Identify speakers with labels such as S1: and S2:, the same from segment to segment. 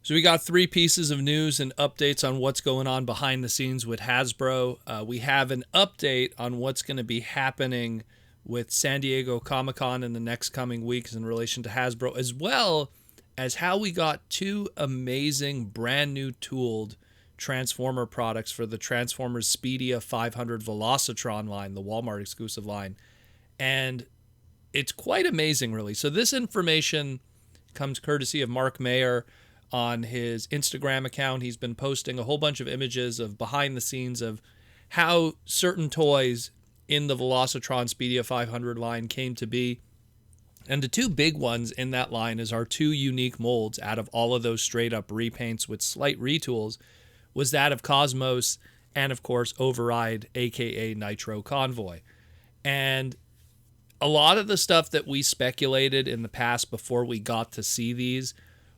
S1: So we got three pieces of news and updates on what's going on behind the scenes with Hasbro. We have an update on what's going to be happening with San Diego Comic-Con in the next coming weeks in relation to Hasbro, as well as how we got two amazing brand new tooled Transformer products for the Transformers Speedia 500 Velocitron line, the Walmart exclusive line. And it's quite amazing, really. So this information comes courtesy of Mark Mayer on his Instagram account. He's been posting a whole bunch of images of behind the scenes of how certain toys in the Velocitron Speedia 500 line came to be. And the two big ones in that line is our two unique molds out of all of those straight up repaints with slight retools was that of Cosmos and, of course, Override, aka Nitro Convoy. And a lot of the stuff that we speculated in the past before we got to see these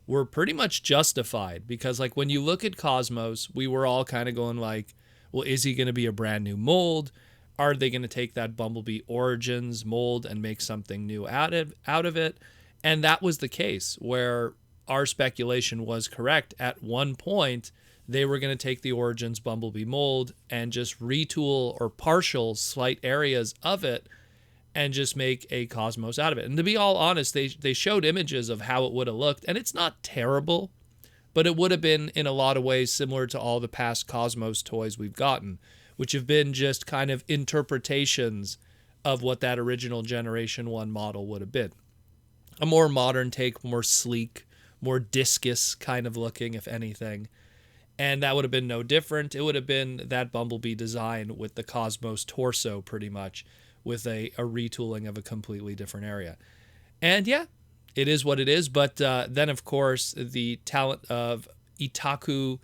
S1: were pretty much justified, because like when you look at Cosmos, we were all kind of going like, well, is he going to be a brand new mold? Are they going to take that Bumblebee Origins mold and make something new out of it? And that was the case, where our speculation was correct. At one point, they were going to take the Origins Bumblebee mold and just retool or partial slight areas of it and just make a Cosmos out of it. And to be all honest, they showed images of how it would have looked, and it's not terrible, but it would have been in a lot of ways similar to all the past Cosmos toys we've gotten, which have been just kind of interpretations of what that original Generation 1 model would have been. A more modern take, more sleek, more discus kind of looking, if anything. And that would have been no different. It would have been that Bumblebee design with the Cosmos torso, pretty much, with a retooling of a completely different area. And yeah, it is what it is. But then, of course, the talent of Itaku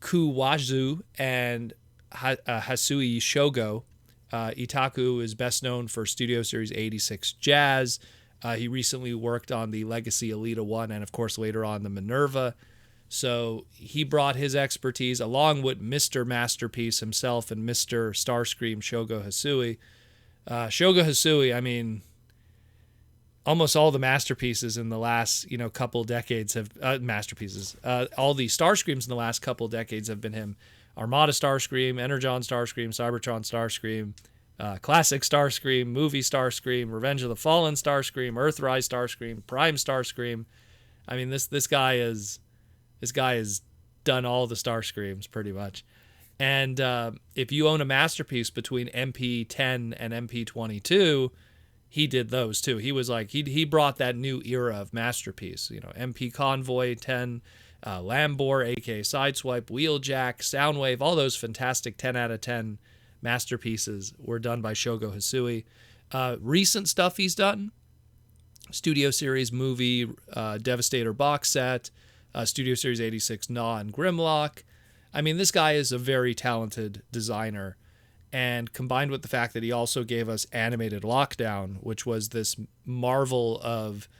S1: Kuwazu and Hasui Shogo. Itaku is best known for Studio Series 86 Jazz. He recently worked on the Legacy Elita 1 and, of course, later on the Minerva. So he brought his expertise along with Mr. Masterpiece himself and Mr. Starscream Shogo Hasui. Shogo Hasui, I mean, almost all the masterpieces in the last, couple decades have masterpieces. All the Starscreams in the last couple decades have been him. Armada Starscream, Energon Starscream, Cybertron Starscream, Classic Starscream, Movie Starscream, Revenge of the Fallen Starscream, Earthrise Starscream, Prime Starscream. I mean, this guy has done all the Starscreams pretty much. And if you own a masterpiece between MP10 and MP22, he did those too. He was like, he brought that new era of masterpiece. MP Convoy 10, Lambor, aka Sideswipe, Wheeljack, Soundwave, all those fantastic 10 out of 10 masterpieces were done by Shogo Hasui. Recent stuff he's done: Studio Series movie, Devastator box set, Studio Series 86 Gnaw and Grimlock. I mean, this guy is a very talented designer, and combined with the fact that he also gave us Animated Lockdown, which was this marvel of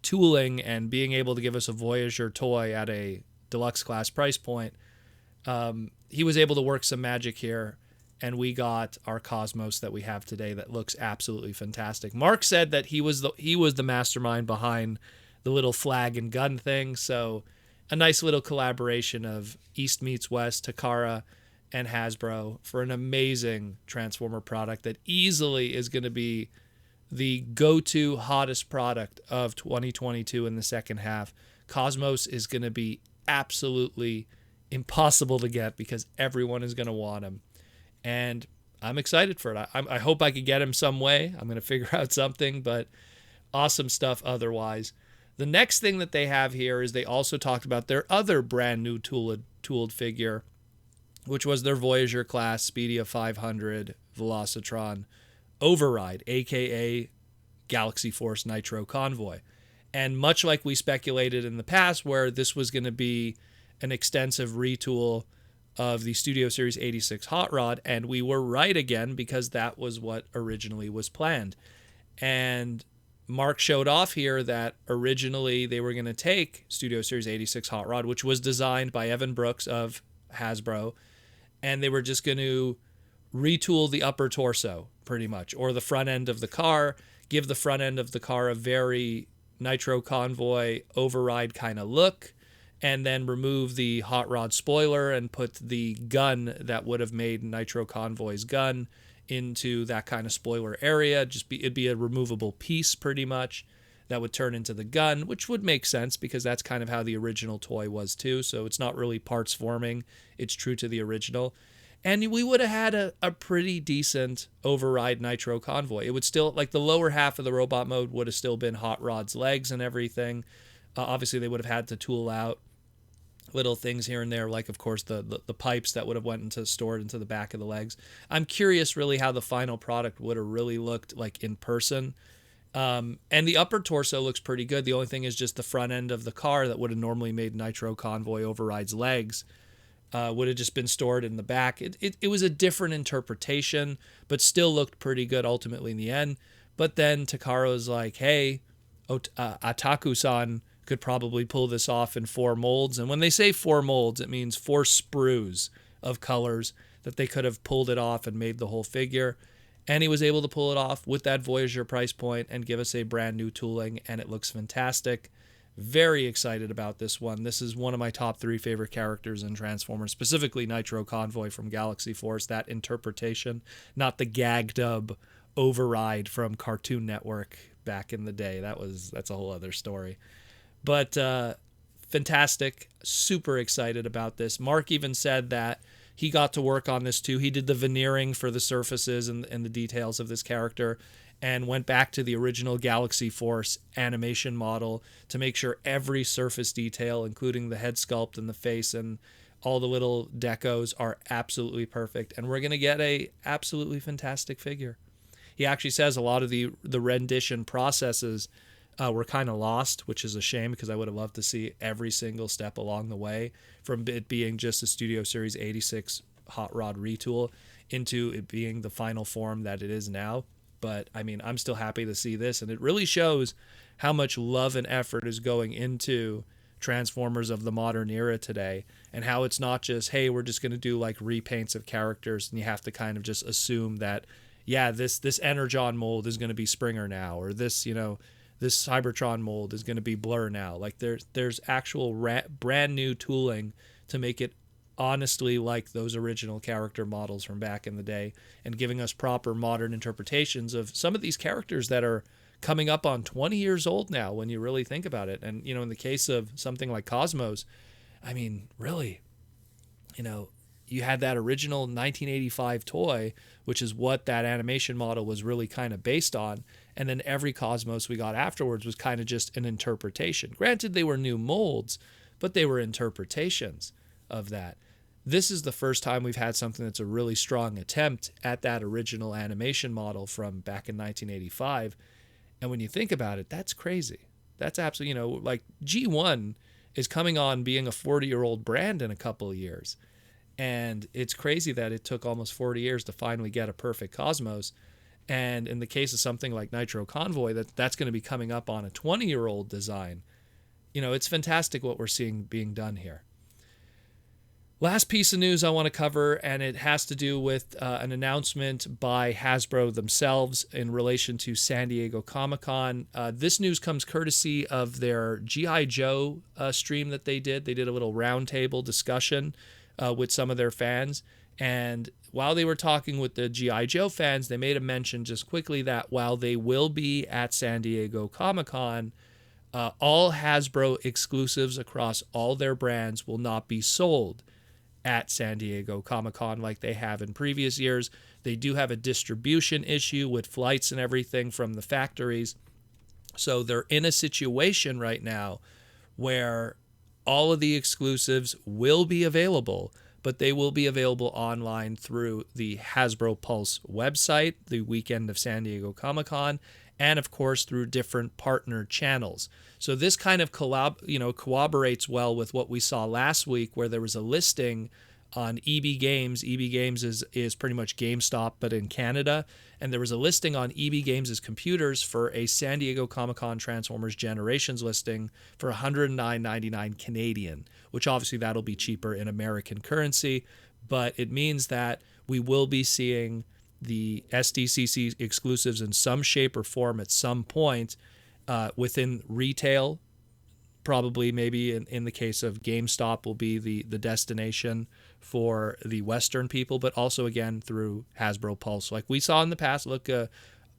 S1: tooling and being able to give us a Voyager toy at a deluxe class price point, he was able to work some magic here, and we got our Cosmos that we have today that looks absolutely fantastic. Mark said that he was the mastermind behind the little flag and gun thing, so a nice little collaboration of East meets West, Takara and Hasbro for an amazing Transformer product that easily is going to be the go-to hottest product of 2022 in the second half. Cosmos is going to be absolutely impossible to get because everyone is going to want him. And I'm excited for it. I hope I could get him some way. I'm going to figure out something, but awesome stuff otherwise. The next thing that they have here is they also talked about their other brand new tooled figure, which was their Voyager class Speedia 500 Velocitron Override, aka Galaxy Force Nitro Convoy. And much like we speculated in the past, where this was going to be an extensive retool of the Studio Series 86 Hot Rod, and we were right again because that was what originally was planned. And Mark showed off here that originally they were going to take Studio Series 86 Hot Rod, which was designed by Evan Brooks of Hasbro, and they were just going to retool the upper torso, pretty much, or the front end of the car, give the front end of the car a very Nitro Convoy Override kind of look, and then remove the hot rod spoiler and put the gun that would have made Nitro Convoy's gun into that kind of spoiler area. It'd be a removable piece pretty much that would turn into the gun, which would make sense because that's kind of how the original toy was too. So it's not really parts forming. It's true to the original. And we would have had a pretty decent override Nitro Convoy. It would still, like the lower half of the robot mode would have still been Hot Rod's legs and everything. Obviously, they would have had to tool out little things here and there, like, of course, the pipes that would have went stored into the back of the legs. I'm curious really how the final product would have really looked like in person. And the upper torso looks pretty good. The only thing is just the front end of the car that would have normally made Nitro Convoy Override's legs would have just been stored in the back. It was a different interpretation, but still looked pretty good ultimately in the end. But then Takara was like, hey, Ataku-san could probably pull this off in 4 molds. And when they say 4 molds, it means 4 sprues of colors that they could have pulled it off and made the whole figure. And he was able to pull it off with that Voyager price point and give us a brand new tooling, and it looks fantastic. Very excited about this one. This is one of my top 3 favorite characters in Transformers, specifically Nitro Convoy from Galaxy Force. That interpretation, not the gag dub override from Cartoon Network back in the day. That's a whole other story. But fantastic. Super excited about this. Mark even said that he got to work on this too. He did the veneering for the surfaces and the details of this character, and went back to the original Galaxy Force animation model to make sure every surface detail, including the head sculpt and the face and all the little decos, are absolutely perfect. And we're going to get a absolutely fantastic figure. He actually says a lot of the rendition processes were kind of lost, which is a shame because I would have loved to see every single step along the way, from it being just a Studio Series 86 hot rod retool into it being the final form that it is now. But I mean, I'm still happy to see this, and it really shows how much love and effort is going into Transformers of the modern era today, and how it's not just, hey, we're just going to do like repaints of characters, and you have to kind of just assume that, yeah, this Energon mold is going to be Springer now, or this, this Cybertron mold is going to be Blur now. Like there's actual brand new tooling to make it honestly like those original character models from back in the day, and giving us proper modern interpretations of some of these characters that are coming up on 20 years old now when you really think about it. And, in the case of something like Cosmos, I mean, really, you had that original 1985 toy, which is what that animation model was really kind of based on. And then every Cosmos we got afterwards was kind of just an interpretation. Granted, they were new molds, but they were interpretations of that. This is the first time we've had something that's a really strong attempt at that original animation model from back in 1985. And when you think about it, that's crazy. That's absolutely, like G1 is coming on being a 40-year-old brand in a couple of years. And it's crazy that it took almost 40 years to finally get a perfect Cosmos. And in the case of something like Nitro Convoy, that's going to be coming up on a 20-year-old design. It's fantastic what we're seeing being done here. Last piece of news I want to cover, and it has to do with an announcement by Hasbro themselves in relation to San Diego Comic-Con. This news comes courtesy of their G.I. Joe stream that they did. They did a little roundtable discussion with some of their fans. And while they were talking with the G.I. Joe fans, they made a mention just quickly that while they will be at San Diego Comic-Con, all Hasbro exclusives across all their brands will not be sold at San Diego Comic-Con like they have in previous years. They do have a distribution issue with flights and everything from the factories. So they're in a situation right now where all of the exclusives will be available, but they will be available online through the Hasbro Pulse website, the weekend of San Diego Comic-Con, and of course through different partner channels. So this kind of corroborates well with what we saw last week, where there was a listing on EB Games. EB Games is pretty much GameStop, but in Canada. And there was a listing on EB Games' computers for a San Diego Comic-Con Transformers Generations listing for $109.99 Canadian, which obviously that'll be cheaper in American currency. But it means that we will be seeing the SDCC exclusives in some shape or form at some point within retail probably maybe in the case of GameStop will be the destination for the Western people, but also again through Hasbro Pulse. Like we saw in the past, look,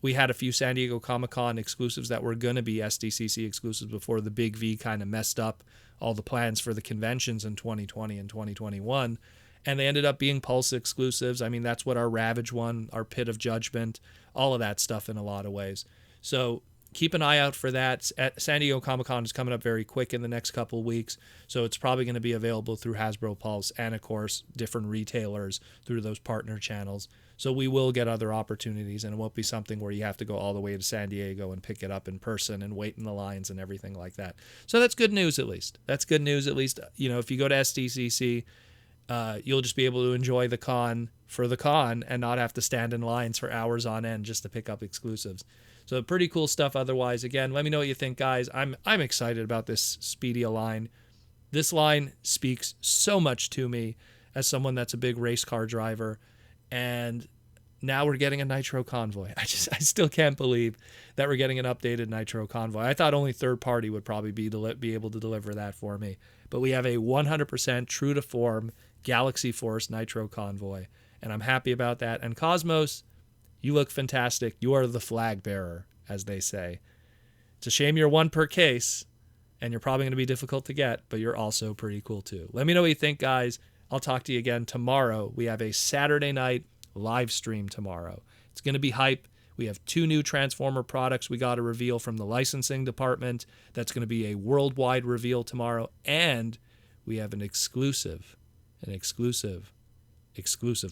S1: we had a few San Diego Comic-Con exclusives that were going to be SDCC exclusives before the Big V kind of messed up all the plans for the conventions in 2020 and 2021. And they ended up being Pulse exclusives. I mean, that's what our Ravage one, our Pit of Judgment, all of that stuff in a lot of ways. So keep an eye out for that. San Diego Comic-Con is coming up very quick in the next couple of weeks, so it's probably going to be available through Hasbro Pulse and, of course, different retailers through those partner channels. So we will get other opportunities, and it won't be something where you have to go all the way to San Diego and pick it up in person and wait in the lines and everything like that. So that's good news, at least. That's good news, at least. You know, if you go to SDCC, you'll just be able to enjoy the con for the con and not have to stand in lines for hours on end just to pick up exclusives. So pretty cool stuff otherwise. Again, let me know what you think, guys. I'm excited about this Speedia line. This line speaks so much to me as someone that's a big race car driver. And now we're getting a Nitro Convoy. I still can't believe that we're getting an updated Nitro Convoy. I thought only third party would probably be able to deliver that for me. But we have a 100% true to form Galaxy Force Nitro Convoy. And I'm happy about that. And Cosmos, you look fantastic. You are the flag bearer, as they say. It's a shame you're one per case, and you're probably going to be difficult to get, but you're also pretty cool too. Let me know what you think, guys. I'll talk to you again tomorrow. We have a Saturday night live stream tomorrow. It's going to be hype. We have 2 new Transformer products we got to reveal from the licensing department. That's going to be a worldwide reveal tomorrow. And we have an exclusive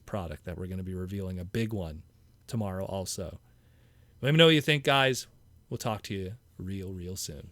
S1: product that we're going to be revealing, a big one, tomorrow also. Let me know what you think, guys. We'll talk to you real soon.